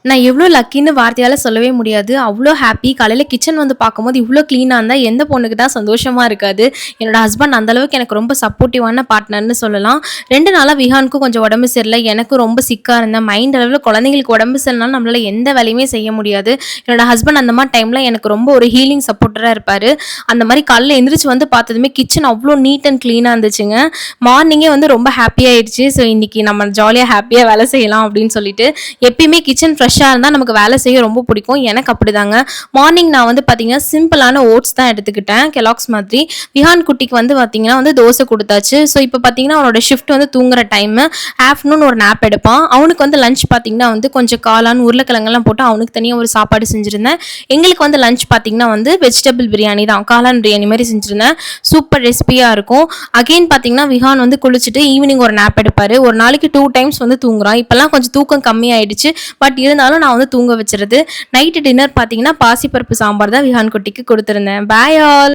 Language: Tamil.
நான் எவ்வளோ லக்கின்னு வார்த்தையால சொல்லவே முடியாது. அவ்ளோ ஹாப்பி. காலையில கிச்சன் வந்து பார்க்கும்போது இவ்ளோ கிளீனா இருந்தா எந்த பொண்ணுக்கு தான் சந்தோஷமா இருக்காது. என்னோட ஹஸ்பண்ட் அந்த அளவுக்கு எனக்கு ரொம்ப சப்போர்ட்டிவான பார்ட்னர்ன்னு சொல்லலாம். 2 நாளா விஹானுக்கும் கொஞ்சம் உடம்பு சரியில்ல. எனக்கும் ரொம்ப சிக்கா இருந்தேன். மைண்ட் அளவுல குழந்தைங்களுக்கு உடம்பு சரியில்லனாலும் நம்மளால எந்த வேலையுமே செய்ய முடியாது. என்னோட ஹஸ்பண்ட் அந்த மாரி டைம்ல எனக்கு ரொம்ப ஒரு ஹீலிங் சப்போர்ட்டரா இருப்பாரு. அந்த மாரி காலையில எந்திரிச்சு வந்து பார்த்ததுமே கிச்சன் அவ்ளோ நீட் அண்ட் கிளீனா இருந்துச்சுங்க. மார்னிங்கே வந்து ரொம்ப ஹாப்பி ஆயிடுச்சு. ஸோ இன்னைக்கு நம்ம ஜாலியா ஹாப்பியா வேலை செய்யலாம் அப்படின்னு சொல்லிட்டு எப்பயுமே கிச்சன் ஃப்ரெஷ்ஷாக இருந்தால் நமக்கு வேலை செய்ய ரொம்ப பிடிக்கும். எனக்கு அப்படிதாங்க. மார்னிங் நான் வந்து பார்த்தீங்கன்னா சிம்பிளான ஓட்ஸ் தான் எடுத்துக்கிட்டேன், கெலாக்ஸ் மாதிரி. விஹான் குட்டிக்கு வந்து பார்த்தீங்கன்னா வந்து தோசை கொடுத்தாச்சு. ஸோ இப்போ பார்த்தீங்கன்னா அவனோட ஷிஃப்ட் வந்து தூங்குற டைமு. ஆஃப்டர்நூன் ஒரு நேப் எடுப்பான். அவனுக்கு வந்து லஞ்ச் பார்த்தீங்கன்னா வந்து கொஞ்சம் காளான் உருளைக்கிழங்கெல்லாம் போட்டு அவனுக்கு தனியாக ஒரு சாப்பாடு செஞ்சுருந்தேன். எங்களுக்கு வந்து லஞ்ச் பார்த்தீங்கன்னா வந்து வெஜிடபிள் பிரியாணி தான், காளான் பிரியாணி மாதிரி செஞ்சுருந்தேன். சூப்பர் ரெசிபியாக இருக்கும். அகெயின் பார்த்தீங்கன்னா விஹான் வந்து குளிச்சுட்டு ஈவினிங் ஒரு நேப் எடுப்பார். ஒரு நாளைக்கு 2 டைம்ஸ் வந்து தூங்குறான். இப்போல்லாம் கொஞ்சம் தூக்கம் கம்மியாயிடுச்சு. பட் இருந்தாலும் நான் வந்து தூங்க வச்சுறது. நைட்டு டின்னர் பார்த்தீங்கன்னா பாசிப்பருப்பு சாம்பார் தான் விஹான் குட்டிக்கு கொடுத்துருந்தேன். Bye all.